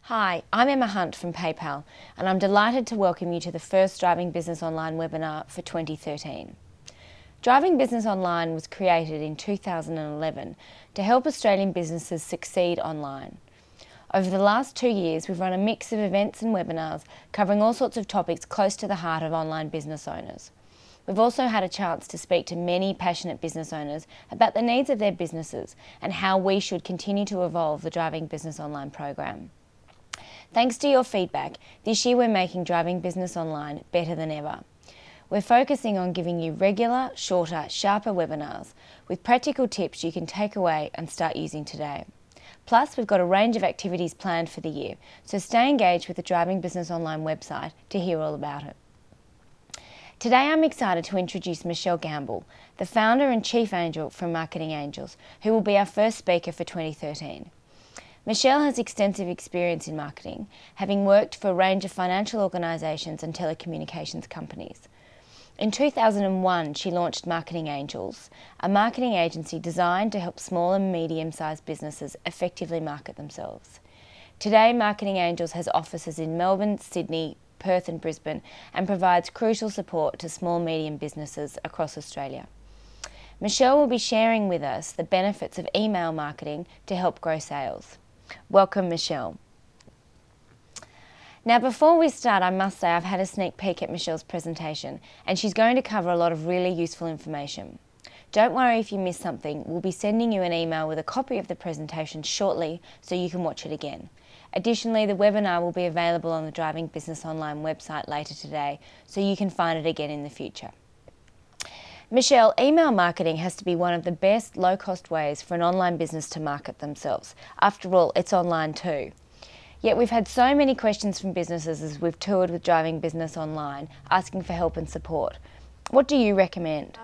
Hi, I'm Emma Hunt from PayPal, and I'm delighted to welcome you to the first Driving Business Online webinar for 2013. Driving Business Online was created in 2011 to help Australian businesses succeed online. Over the last 2 years, we've run a mix of events and webinars covering all sorts of topics close to the heart of online business owners. We've also had a chance to speak to many passionate business owners about the needs of their businesses and how we should continue to evolve the Driving Business Online program. Thanks to your feedback, this year we're making Driving Business Online better than ever. We're focusing on giving you regular, shorter, sharper webinars with practical tips you can take away and start using today. Plus, we've got a range of activities planned for the year, so stay engaged with the Driving Business Online website to hear all about it. Today I'm excited to introduce Michelle Gamble, the founder and chief angel from Marketing Angels, who will be our first speaker for 2013. Michelle has extensive experience in marketing, having worked for a range of financial organisations and telecommunications companies. In 2001, she launched Marketing Angels, a marketing agency designed to help small and medium-sized businesses effectively market themselves. Today, Marketing Angels has offices in Melbourne, Sydney, Perth and Brisbane, and provides crucial support to small and medium businesses across Australia. Michelle will be sharing with us the benefits of email marketing to help grow sales. Welcome, Michelle. Now, before we start, I must say I've had a sneak peek at Michelle's presentation, and she's going to cover a lot of really useful information. Don't worry if you miss something. We'll be sending you an email with a copy of the presentation shortly so you can watch it again. Additionally, the webinar will be available on the Driving Business Online website later today, so you can find it again in the future. Michelle, email marketing has to be one of the best low-cost ways for an online business to market themselves. After all, it's online too. Yet we've had so many questions from businesses as we've toured with Driving Business Online, asking for help and support. What do you recommend?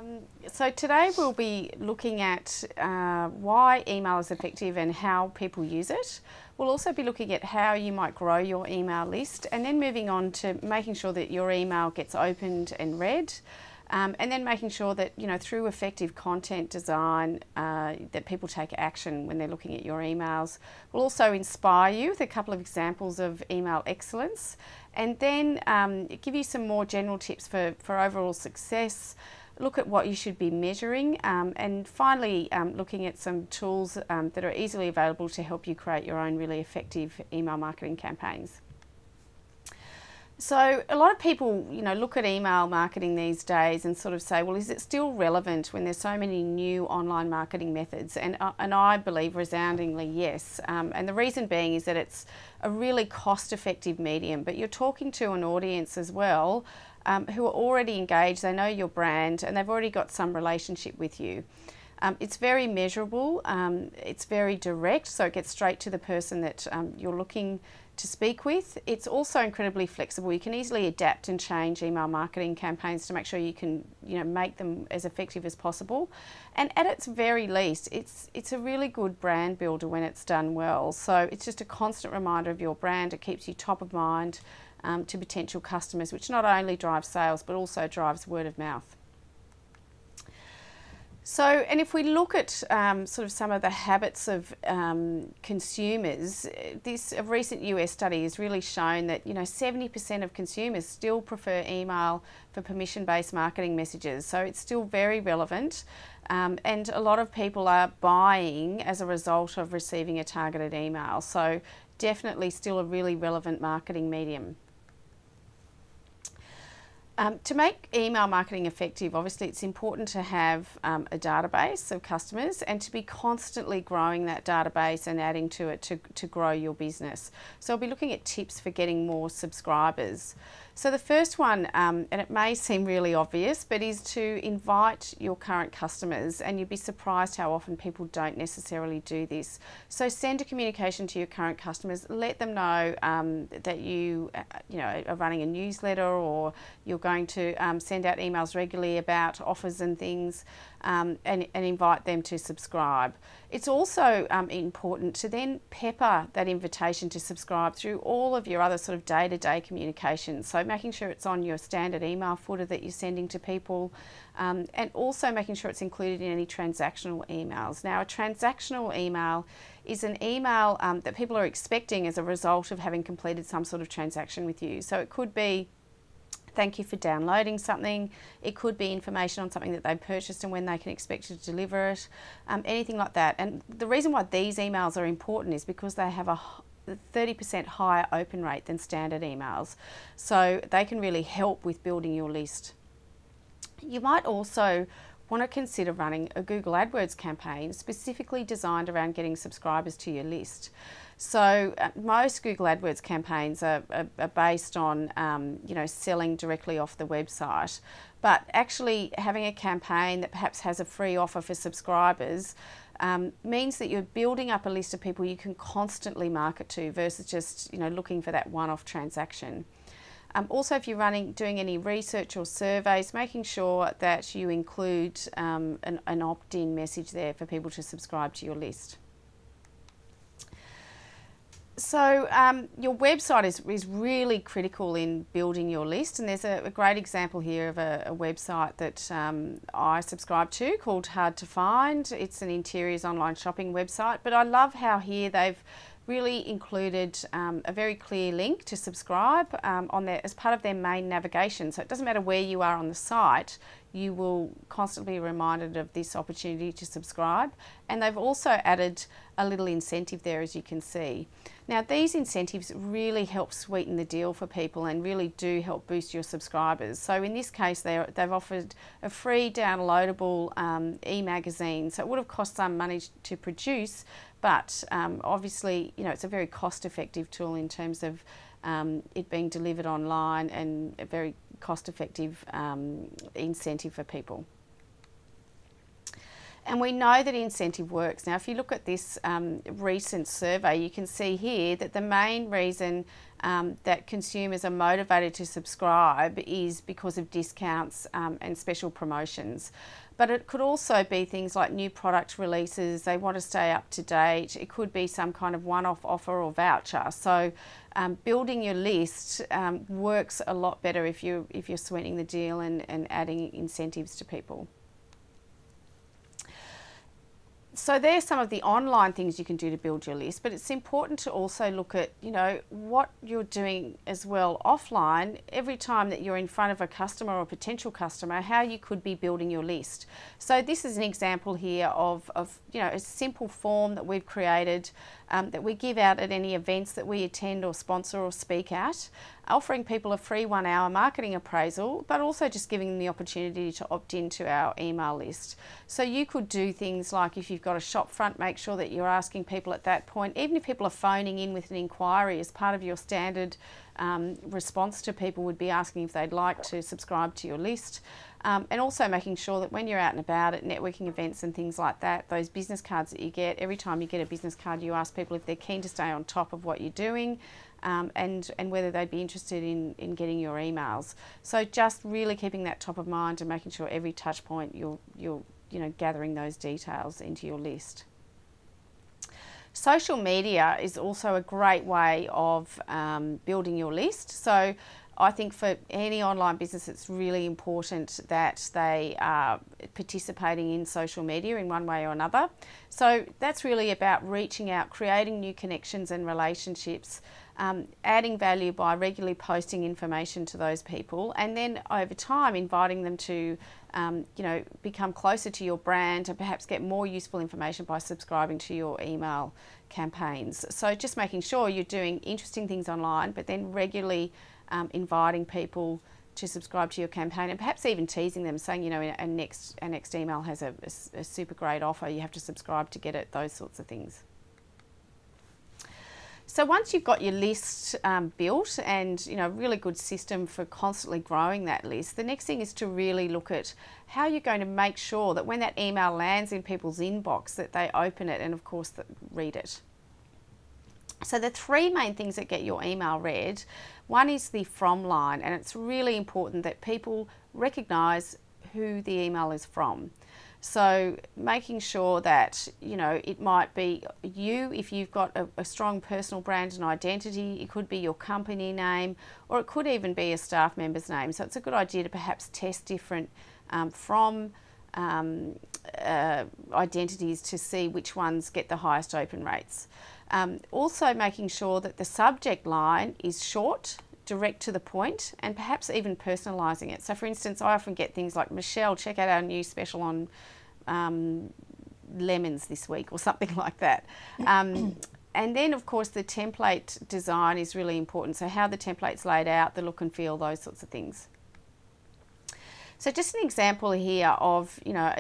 So today we'll be looking at why email is effective and how people use it. We'll also be looking at how you might grow your email list, and then moving on to making sure that your email gets opened and read. And then making sure that, through effective content design, that people take action when they're looking at your emails. We'll also inspire you with a couple of examples of email excellence, and then give you some more general tips for overall success, look at what you should be measuring, and finally looking at some tools that are easily available to help you create your own really effective email marketing campaigns. So a lot of people, look at email marketing these days and sort of say, well, is it still relevant when there's so many new online marketing methods? And I believe resoundingly yes. And the reason being is that it's a really cost-effective medium, but you're talking to an audience as well who are already engaged, they know your brand, and they've already got some relationship with you. It's very measurable, it's very direct, so it gets straight to the person that you're looking to speak with. It's also incredibly flexible. You can easily adapt and change email marketing campaigns to make sure you can, make them as effective as possible. And at its very least, it's a really good brand builder when it's done well. So it's just a constant reminder of your brand. It keeps you top of mind to potential customers, which not only drives sales but also drives word of mouth. So, and if we look at sort of some of the habits of consumers, a recent US study has really shown that 70% of consumers still prefer email for permission-based marketing messages. So it's still very relevant, and a lot of people are buying as a result of receiving a targeted email. So definitely still a really relevant marketing medium. To make email marketing effective, obviously it's important to have a database of customers and to be constantly growing that database and adding to it to grow your business. So I'll be looking at tips for getting more subscribers. So the first one, and it may seem really obvious, but is to invite your current customers, and you'd be surprised how often people don't necessarily do this. So send a communication to your current customers, let them know that you are running a newsletter, or you're going going to send out emails regularly about offers and things, and invite them to subscribe. It's also important to then pepper that invitation to subscribe through all of your other sort of day-to-day communications. So making sure it's on your standard email footer that you're sending to people, and also making sure it's included in any transactional emails. Now, a transactional email is an email that people are expecting as a result of having completed some sort of transaction with you. So it could be thank you for downloading something. It could be information on something that they purchased and when they can expect you to deliver it, anything like that. And the reason why these emails are important is because they have a 30% higher open rate than standard emails. So they can really help with building your list. You might also want to consider running a Google AdWords campaign specifically designed around getting subscribers to your list. So most Google AdWords campaigns are based on selling directly off the website, but actually having a campaign that perhaps has a free offer for subscribers means that you're building up a list of people you can constantly market to versus just looking for that one-off transaction. Also, if you're doing any research or surveys, making sure that you include an opt-in message there for people to subscribe to your list. So your website is really critical in building your list, and there's a great example here of a website that I subscribe to called Hard to Find. It's an interiors online shopping website, but I love how here they've really included a very clear link to subscribe on there as part of their main navigation. So it doesn't matter where you are on the site, you will constantly be reminded of this opportunity to subscribe. And they've also added a little incentive there, as you can see. Now, these incentives really help sweeten the deal for people and really do help boost your subscribers. So in this case, they've offered a free downloadable e-magazine. So it would have cost some money to produce, but obviously, it's a very cost-effective tool in terms of it being delivered online and a very cost-effective incentive for people. And we know that incentive works. Now, if you look at this recent survey, you can see here that the main reason that consumers are motivated to subscribe is because of discounts and special promotions. But it could also be things like new product releases. They want to stay up to date. It could be some kind of one-off offer or voucher. So building your list works a lot better if you're sweetening the deal and adding incentives to people. So there's some of the online things you can do to build your list, but it's important to also look at, what you're doing as well offline every time that you're in front of a customer or potential customer, how you could be building your list. So this is an example here of a simple form that we've created that we give out at any events that we attend or sponsor or speak at, offering people a free 1-hour marketing appraisal, but also just giving them the opportunity to opt into our email list. So you could do things like, if you've got a shop front, make sure that you're asking people at that point, even if people are phoning in with an inquiry, as part of your standard response to people would be asking if they'd like to subscribe to your list. And also making sure that when you're out and about at networking events and things like that, those business cards that you get, every time you get a business card, you ask people if they're keen to stay on top of what you're doing, and whether they'd be interested in getting your emails. So just really keeping that top of mind and making sure every touch point you're gathering those details into your list. Social media is also a great way of building your list. So I think for any online business, it's really important that they are participating in social media in one way or another. So that's really about reaching out, creating new connections and relationships, adding value by regularly posting information to those people, and then over time inviting them to become closer to your brand and perhaps get more useful information by subscribing to your email campaigns. So just making sure you're doing interesting things online, but then regularly inviting people to subscribe to your campaign, and perhaps even teasing them, saying, our next email has a super great offer, you have to subscribe to get it, those sorts of things. So once you've got your list built and a really good system for constantly growing that list, the next thing is to really look at how you're going to make sure that when that email lands in people's inbox, that they open it and of course read it. So the three main things that get your email read, one is the from line, and it's really important that people recognise who the email is from. So making sure that, you know, it might be you if you've got a strong personal brand and identity. It could be your company name, or it could even be a staff member's name. So it's a good idea to perhaps test different identities to see which ones get the highest open rates. Also making sure that the subject line is short, direct to the point, and perhaps even personalising it. So for instance, I often get things like, Michelle, check out our new special on lemons this week, or something like that. And then of course the template design is really important. So how the template's laid out, the look and feel, those sorts of things. So just an example here of, you know,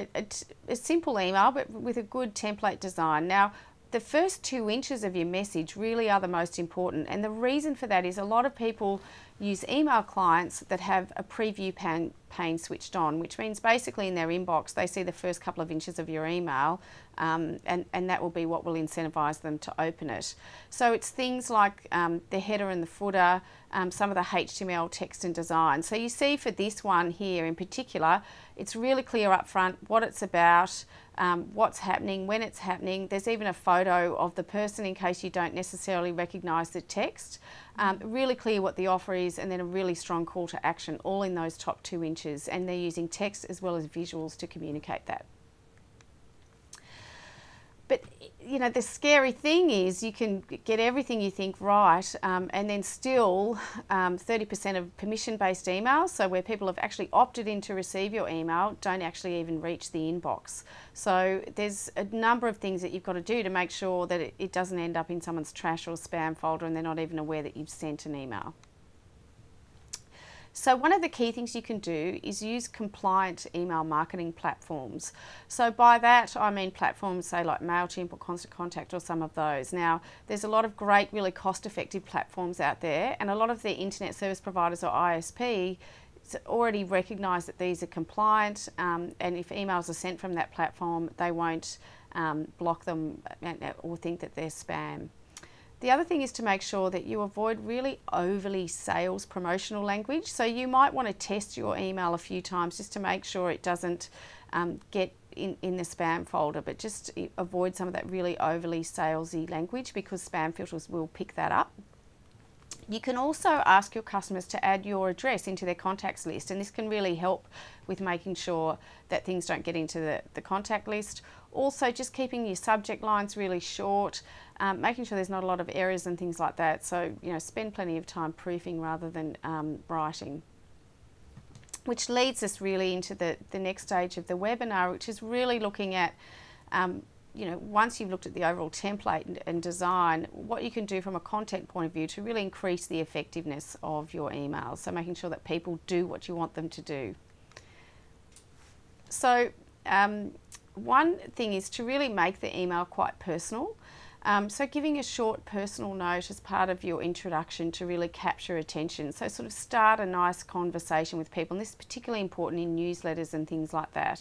a simple email, but with a good template design. Now, the first 2 inches of your message really are the most important, and the reason for that is a lot of people use email clients that have a preview pane switched on, which means basically in their inbox they see the first couple of inches of your email, and that will be what will incentivize them to open it. So it's things like the header and the footer, some of the HTML text and design. So you see for this one here in particular, it's really clear up front what it's about, what's happening, when it's happening. There's even a photo of the person in case you don't necessarily recognise the text. Really clear what the offer is, and then a really strong call to action, all in those top 2 inches, and they're using text as well as visuals to communicate that. But, you know, the scary thing is you can get everything you think right, and then still 30% of permission-based emails, so where people have actually opted in to receive your email, don't actually even reach the inbox. So there's a number of things that you've got to do to make sure that it doesn't end up in someone's trash or spam folder and they're not even aware that you've sent an email. So one of the key things you can do is use compliant email marketing platforms. So by that I mean platforms say like MailChimp or Constant Contact or some of those. Now there's a lot of great really cost-effective platforms out there, and a lot of the internet service providers or ISP already recognise that these are compliant, and if emails are sent from that platform they won't block them or think that they're spam. The other thing is to make sure that you avoid really overly sales promotional language. So you might want to test your email a few times just to make sure it doesn't get in the spam folder, but just avoid some of that really overly salesy language, because spam filters will pick that up. You can also ask your customers to add your address into their contacts list, and this can really help with making sure that things don't get into the contact list. Also, just keeping your subject lines really short, making sure there's not a lot of errors and things like that. So, you know, spend plenty of time proofing rather than writing. Which leads us really into the next stage of the webinar, which is really looking at you know, once you've looked at the overall template and design, what you can do from a content point of view to really increase the effectiveness of your emails. So making sure that people do what you want them to do. So one thing is to really make the email quite personal. So giving a short personal note as part of your introduction to really capture attention. So sort of start a nice conversation with people, and this is particularly important in newsletters and things like that.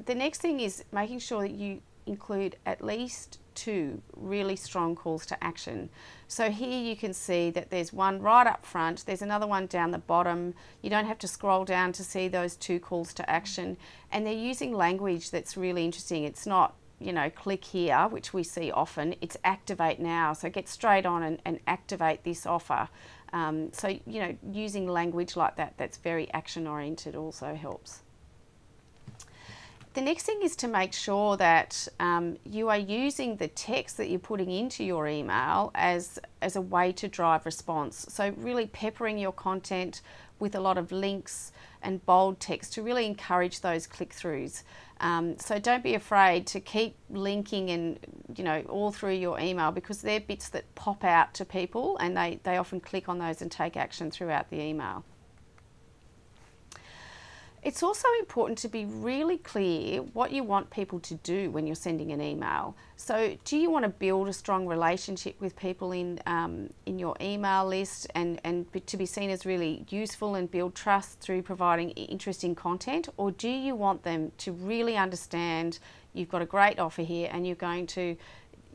The next thing is making sure that you include at least 2 really strong calls to action. So here you can see that there's one right up front, there's another one down the bottom. You don't have to scroll down to see those 2 calls to action, and they're using language that's really interesting. It's not, you know, click here, which we see often. It's activate now, so get straight on and activate this offer. So, you know, using language like that that's very action oriented also helps. The next thing is to make sure that you are using the text that you're putting into your email as a way to drive response. So really peppering your content with a lot of links and bold text to really encourage those click-throughs. So don't be afraid to keep linking and, you know, all through your email, because they're bits that pop out to people and they often click on those and take action throughout the email. It's also important to be really clear what you want people to do when you're sending an email. So do you want to build a strong relationship with people in your email list and to be seen as really useful and build trust through providing interesting content? Or do you want them to really understand you've got a great offer here and you're going to,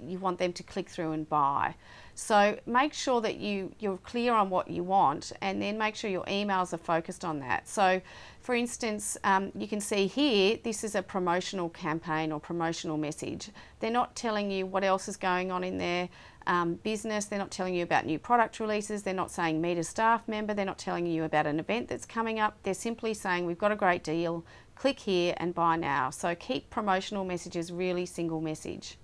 you want them to click through and buy. So make sure that you're clear on what you want, and then make sure your emails are focused on that. So for instance, you can see here, this is a promotional campaign or promotional message. They're not telling you what else is going on in their business. They're not telling you about new product releases. They're not saying meet a staff member. They're not telling you about an event that's coming up. They're simply saying we've got a great deal, click here and buy now. So keep promotional messages really single message.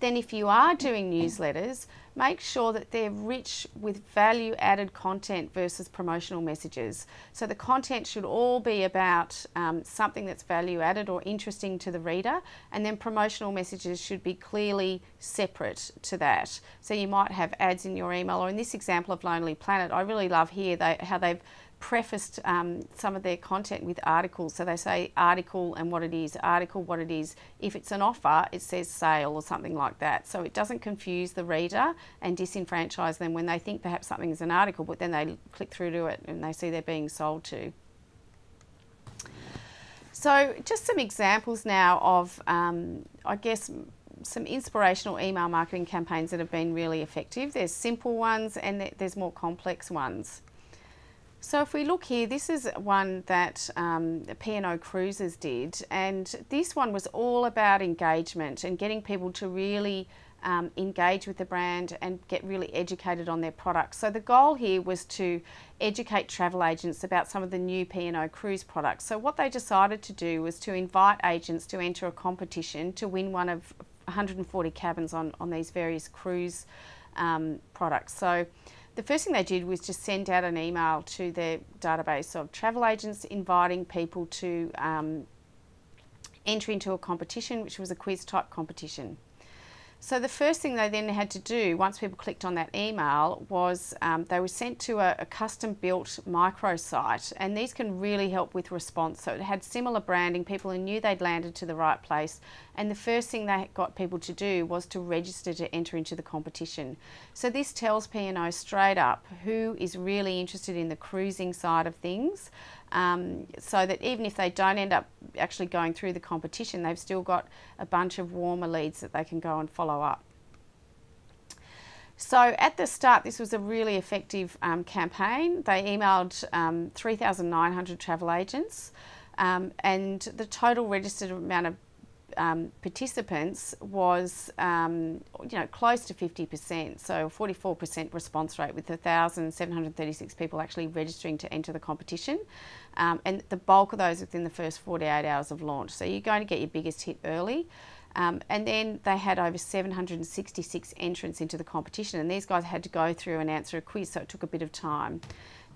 Then if you are doing newsletters, make sure that they're rich with value-added content versus promotional messages. So the content should all be about something that's value-added or interesting to the reader, and then promotional messages should be clearly separate to that. So you might have ads in your email, or in this example of Lonely Planet, I really love here how they've prefaced some of their content with articles. So they say article and what it is, article what it is. If it's an offer, it says sale or something like that. So it doesn't confuse the reader and disenfranchise them when they think perhaps something is an article, but then they click through to it and they see they're being sold to. So just some examples now of, I guess, some inspirational email marketing campaigns that have been really effective. There's simple ones and there's more complex ones. So if we look here, this is one that P&O Cruises did, and this one was all about engagement and getting people to really engage with the brand and get really educated on their products. So the goal here was to educate travel agents about some of the new P&O Cruise products. So what they decided to do was to invite agents to enter a competition to win one of 140 cabins on these various cruise products. So the first thing they did was just send out an email to their database of travel agents inviting people to enter into a competition, which was a quiz type competition. So the first thing they then had to do, once people clicked on that email, was they were sent to a custom built microsite, and these can really help with response. So it had similar branding, people who knew they'd landed to the right place, and the first thing they got people to do was to register to enter into the competition. So this tells P&O straight up who is really interested in the cruising side of things, so that even if they don't end up actually going through the competition, they've still got a bunch of warmer leads that they can go and follow up. So at the start, this was a really effective campaign. They emailed 3,900 travel agents, and the total registered amount of participants was close to 50%, so 44% response rate, with 1,736 people actually registering to enter the competition, and the bulk of those within the first 48 hours of launch. So you're going to get your biggest hit early. And then they had over 766 entrants into the competition, and these guys had to go through and answer a quiz, so it took a bit of time.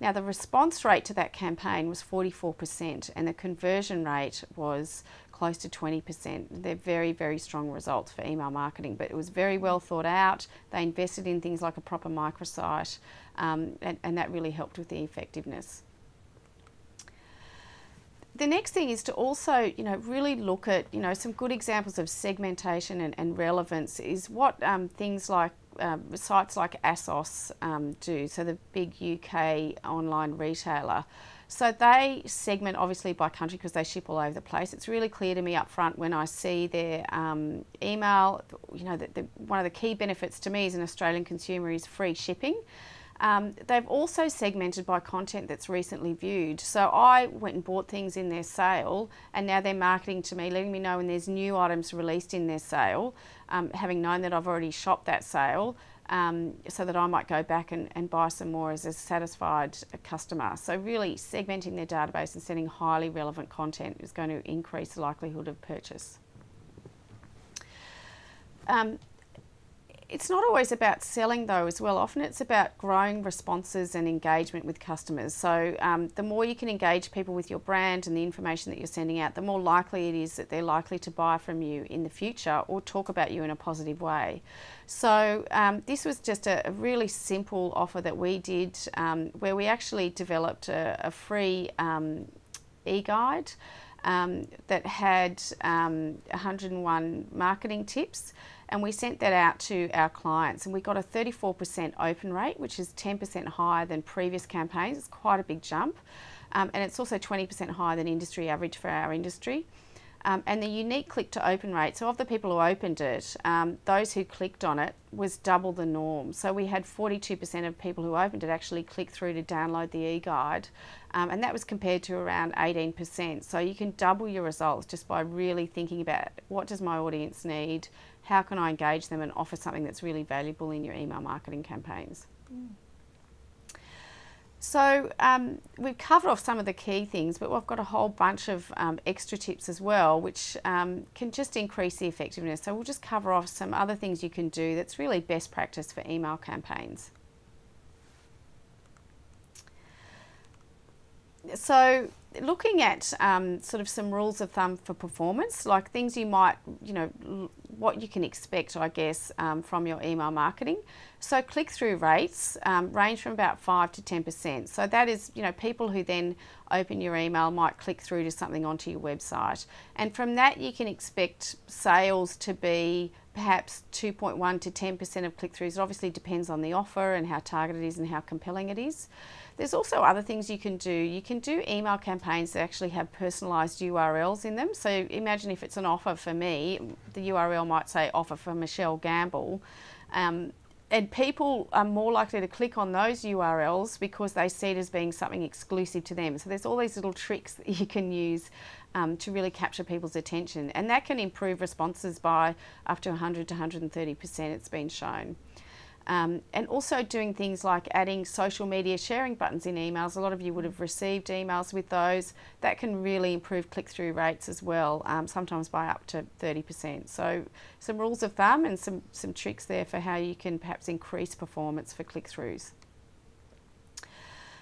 Now the response rate to that campaign was 44%, and the conversion rate was close to 20%. They're very, very strong results for email marketing, but it was very well thought out. They invested in things like a proper microsite, and that really helped with the effectiveness. The next thing is to also, really look at, some good examples of segmentation and relevance is what things like sites like ASOS do, so the big UK online retailer. So they segment obviously by country because they ship all over the place. It's really clear to me up front when I see their email, that one of the key benefits to me as an Australian consumer is free shipping. They've also segmented by content that's recently viewed. So I went and bought things in their sale, and now they're marketing to me, letting me know when there's new items released in their sale, having known that I've already shopped that sale, so that I might go back and buy some more as a satisfied customer. So really segmenting their database and sending highly relevant content is going to increase the likelihood of purchase. It's not always about selling though as well. Often it's about growing responses and engagement with customers. So the more you can engage people with your brand and the information that you're sending out, the more likely it is that they're likely to buy from you in the future or talk about you in a positive way. So this was just a really simple offer that we did, where we actually developed a free e-guide that had 101 marketing tips, and we sent that out to our clients, and we got a 34% open rate, which is 10% higher than previous campaigns. It's quite a big jump, and it's also 20% higher than industry average for our industry. And the unique click to open rate, so of the people who opened it, those who clicked on it was double the norm. So we had 42% of people who opened it actually click through to download the e-guide, and that was compared to around 18%. So you can double your results just by really thinking about, what does my audience need, how can I engage them and offer something that's really valuable in your email marketing campaigns. So we've covered off some of the key things, but we've got a whole bunch of extra tips as well, which can just increase the effectiveness. So we'll just cover off some other things you can do that's really best practice for email campaigns. So looking at sort of some rules of thumb for performance, like things you might, what you can expect, I guess, from your email marketing. So click-through rates range from about 5 to 10%. So that is, people who then open your email might click through to something onto your website. And from that, you can expect sales to be perhaps 2.1 to 10% of click-throughs. It obviously depends on the offer and how targeted it is and how compelling it is. There's also other things you can do. You can do email campaigns that actually have personalised URLs in them. So imagine if it's an offer for me, the URL might say offer for Michelle Gamble. And people are more likely to click on those URLs because they see it as being something exclusive to them. So there's all these little tricks that you can use to really capture people's attention. And that can improve responses by up to 100 to 130%, it's been shown. And also doing things like adding social media sharing buttons in emails. A lot of you would have received emails with those. That can really improve click-through rates as well, sometimes by up to 30%. So some rules of thumb and some tricks there for how you can perhaps increase performance for click-throughs.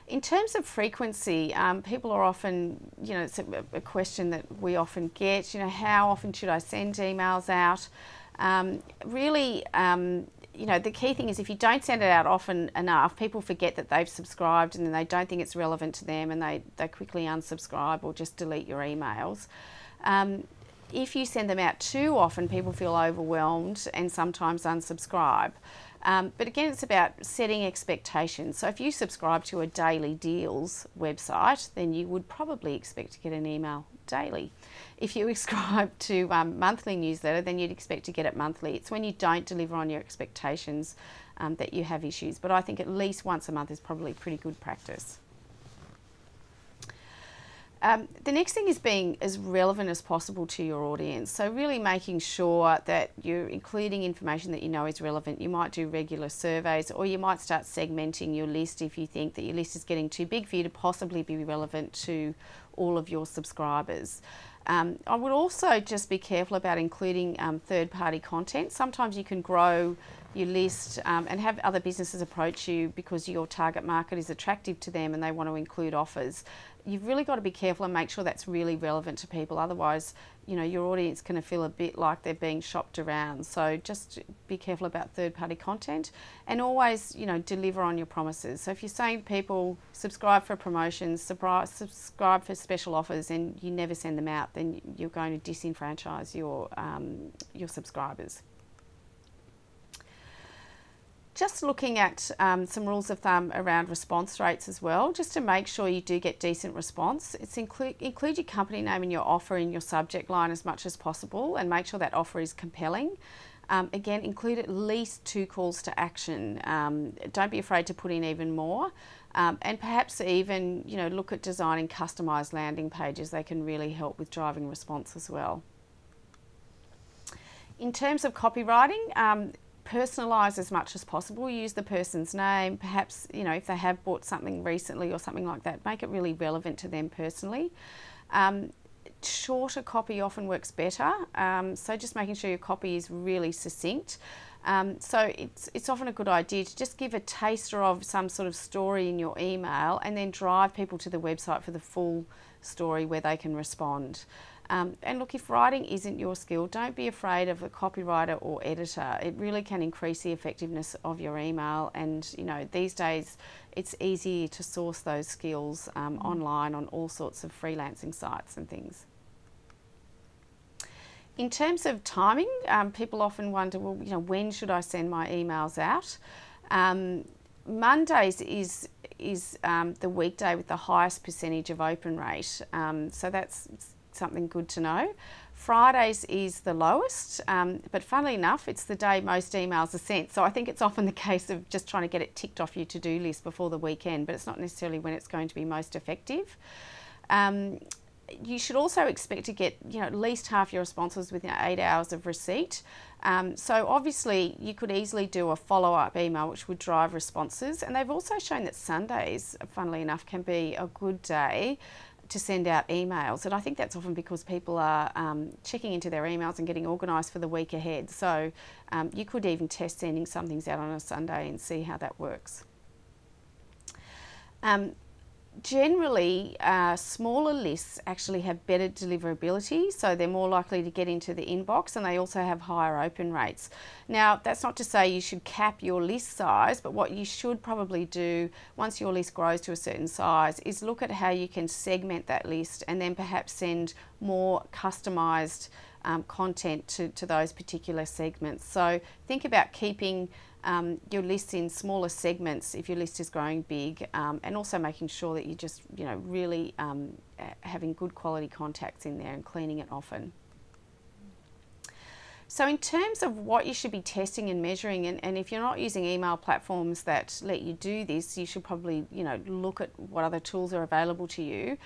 In terms of frequency, people are often, it's a question that we often get, how often should I send emails out? The key thing is if you don't send it out often enough, people forget that they've subscribed and then they don't think it's relevant to them and they quickly unsubscribe or just delete your emails. If you send them out too often, people feel overwhelmed and sometimes unsubscribe. But again, it's about setting expectations. So if you subscribe to a daily deals website, then you would probably expect to get an email daily. If you subscribe to monthly newsletter, then you'd expect to get it monthly. It's when you don't deliver on your expectations that you have issues. But I think at least once a month is probably pretty good practice. The next thing is being as relevant as possible to your audience. So really making sure that you're including information that you know is relevant. You might do regular surveys, or you might start segmenting your list if you think that your list is getting too big for you to possibly be relevant to all of your subscribers. I would also just be careful about including third-party content. Sometimes you can grow your list and have other businesses approach you because your target market is attractive to them and they want to include offers. You've really got to be careful and make sure that's really relevant to people. Otherwise, your audience can feel a bit like they're being shopped around. So just be careful about third-party content and always, deliver on your promises. So if you're saying to people, subscribe for promotions, subscribe for special offers, and you never send them out, then you're going to disenfranchise your subscribers. Just looking at some rules of thumb around response rates as well, just to make sure you do get decent response. It's include your company name and your offer in your subject line as much as possible and make sure that offer is compelling. Again, include at least 2 calls to action. Don't be afraid to put in even more. And perhaps even, look at designing customised landing pages. They can really help with driving response as well. In terms of copywriting, personalise as much as possible. Use the person's name. Perhaps, if they have bought something recently or something like that, make it really relevant to them personally. Shorter copy often works better. So just making sure your copy is really succinct. So it's often a good idea to just give a taster of some sort of story in your email and then drive people to the website for the full story where they can respond. And look, if writing isn't your skill, don't be afraid of a copywriter or editor. It really can increase the effectiveness of your email. And, these days it's easy to source those skills online on all sorts of freelancing sites and things. In terms of timing, people often wonder, well, when should I send my emails out? Mondays is the weekday with the highest percentage of open rate. So that's something good to know. Fridays is the lowest, but funnily enough, it's the day most emails are sent. So I think it's often the case of just trying to get it ticked off your to-do list before the weekend, but it's not necessarily when it's going to be most effective. You should also expect to get at least half your responses within 8 hours of receipt. So obviously you could easily do a follow-up email which would drive responses, and they've also shown that Sundays, funnily enough, can be a good day to send out emails, and I think that's often because people are checking into their emails and getting organised for the week ahead. So you could even test sending some things out on a Sunday and see how that works. Generally, smaller lists actually have better deliverability, so they're more likely to get into the inbox, and they also have higher open rates. Now, that's not to say you should cap your list size, but what you should probably do once your list grows to a certain size is look at how you can segment that list and then perhaps send more customised content to those particular segments. So think about keeping your list in smaller segments if your list is growing big, and also making sure that you just really having good quality contacts in there and cleaning it often. So in terms of what you should be testing and measuring, and if you're not using email platforms that let you do this, you should probably look at what other tools are available to you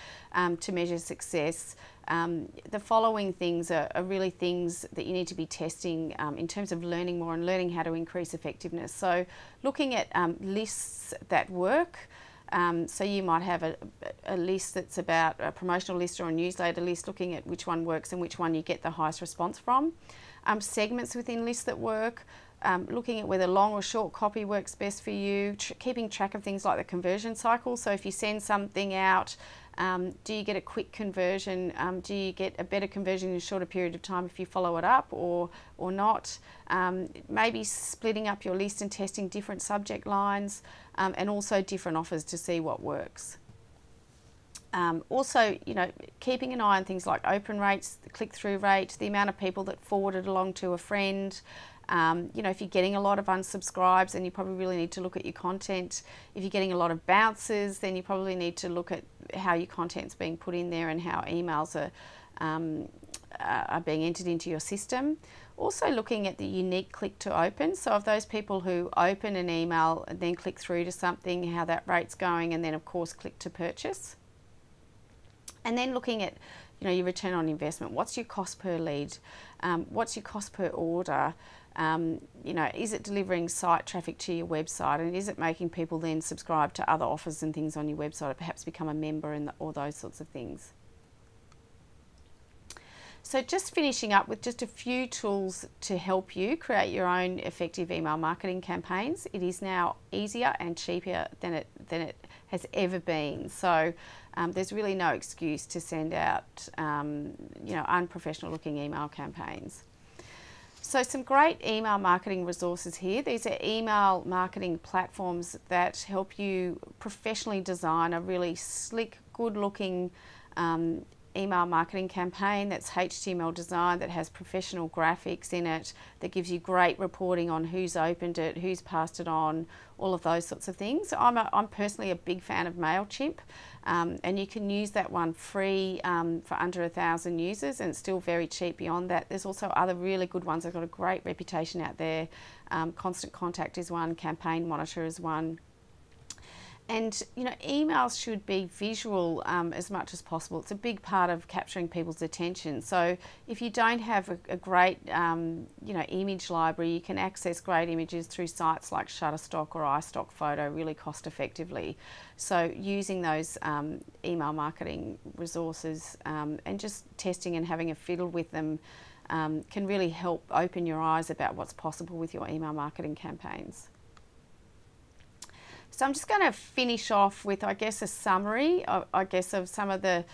to measure success. The following things are really things that you need to be testing in terms of learning more and learning how to increase effectiveness. So looking at lists that work. So you might have a list that's about a promotional list or a newsletter list, looking at which one works and which one you get the highest response from. Segments within lists that work, looking at whether long or short copy works best for you, keeping track of things like the conversion cycle. So if you send something out, do you get a quick conversion? Do you get a better conversion in a shorter period of time if you follow it up or not? Maybe splitting up your list and testing different subject lines, and also different offers to see what works. Also, keeping an eye on things like open rates, the click-through rate, the amount of people that forward it along to a friend. If you're getting a lot of unsubscribes, then you probably really need to look at your content. If you're getting a lot of bounces, then you probably need to look at how your content's being put in there and how emails are being entered into your system. Also looking at the unique click to open. So of those people who open an email and then click through to something, how that rate's going, and then of course click to purchase. And then looking at your return on investment. What's your cost per lead? What's your cost per order? Is it delivering site traffic to your website, and is it making people then subscribe to other offers and things on your website, or perhaps become a member and all those sorts of things. So just finishing up with just a few tools to help you create your own effective email marketing campaigns. It is now easier and cheaper than it has ever been. So there's really no excuse to send out unprofessional looking email campaigns. So some great email marketing resources here. These are email marketing platforms that help you professionally design a really slick, good looking email marketing campaign that's HTML design, that has professional graphics in it, that gives you great reporting on who's opened it, who's passed it on, all of those sorts of things. I'm personally a big fan of MailChimp, and you can use that one free for under 1,000 users, and it's still very cheap beyond that. There's also other really good ones that have got a great reputation out there. Constant Contact is one, Campaign Monitor is one. And emails should be visual as much as possible. It's a big part of capturing people's attention. So if you don't have a great image library, you can access great images through sites like Shutterstock or iStock Photo really cost effectively. So using those email marketing resources and just testing and having a fiddle with them can really help open your eyes about what's possible with your email marketing campaigns. So I'm just going to finish off with, I guess, a summary, of some of the,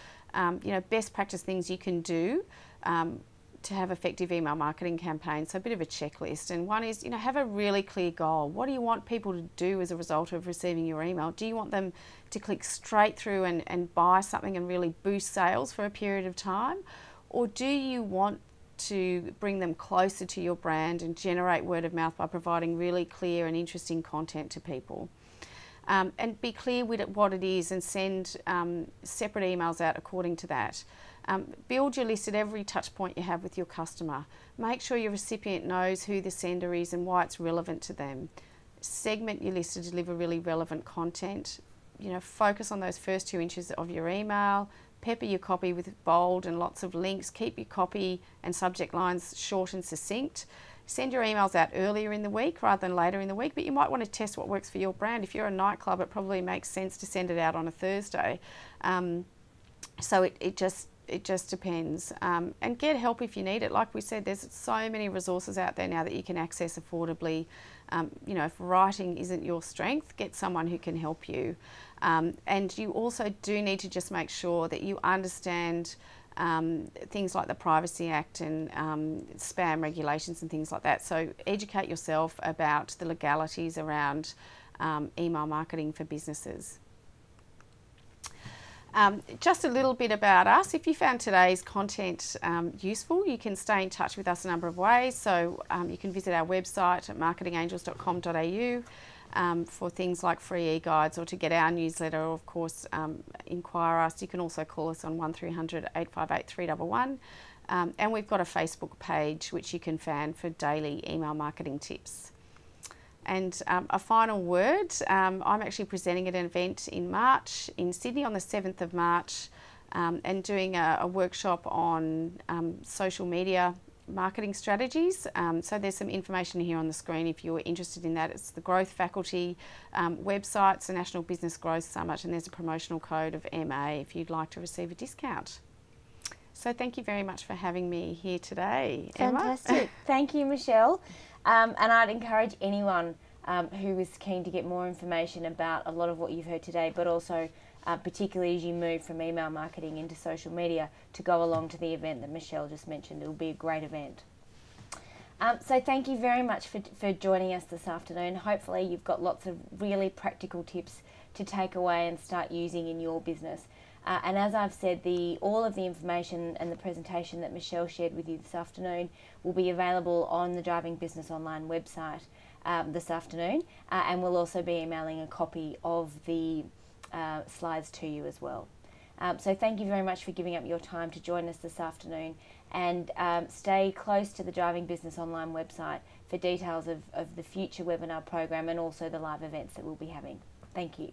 best practice things you can do to have effective email marketing campaigns. So a bit of a checklist. And one is, have a really clear goal. What do you want people to do as a result of receiving your email? Do you want them to click straight through and buy something and really boost sales for a period of time? Or do you want to bring them closer to your brand and generate word of mouth by providing really clear and interesting content to people? And be clear with what it is, and send separate emails out according to that. Build your list at every touch point you have with your customer. Make sure your recipient knows who the sender is and why it's relevant to them. Segment your list to deliver really relevant content. You know, focus on those first 2 inches of your email. Pepper your copy with bold and lots of links. Keep your copy and subject lines short and succinct. Send your emails out earlier in the week rather than later in the week, but you might want to test what works for your brand. If you're a nightclub, it probably makes sense to send it out on a Thursday. So it just depends. And get help if you need it. Like we said, there's so many resources out there now that you can access affordably. You know, if writing isn't your strength, get someone who can help you. And you also do need to just make sure that you understand things like the Privacy Act and spam regulations and things like that. So educate yourself about the legalities around email marketing for businesses. Just a little bit about us. If you found today's content useful, you can stay in touch with us a number of ways. So you can visit our website at marketingangels.com.au for things like free e-guides, or to get our newsletter, or of course inquire us. You can also call us on 1300 858 311. And we've got a Facebook page which you can fan for daily email marketing tips. And a final word, I'm actually presenting at an event in March in Sydney on the 7th of March and doing a workshop on social media marketing strategies. So there's some information here on the screen if you're interested in that. It's the Growth Faculty website, the National Business Growth Summit, and there's a promotional code of MA if you'd like to receive a discount. So thank you very much for having me here today, Emma. Fantastic. Thank you, Michelle. And I'd encourage anyone who is keen to get more information about a lot of what you've heard today, but also particularly as you move from email marketing into social media, to go along to the event that Michelle just mentioned. It'll be a great event. So thank you very much for joining us this afternoon. Hopefully you've got lots of really practical tips to take away and start using in your business. And as I've said, all of the information and the presentation that Michelle shared with you this afternoon will be available on the Driving Business Online website this afternoon, and we'll also be emailing a copy of the slides to you as well. So thank you very much for giving up your time to join us this afternoon, and stay close to the Driving Business Online website for details of the future webinar program and also the live events that we'll be having. Thank you.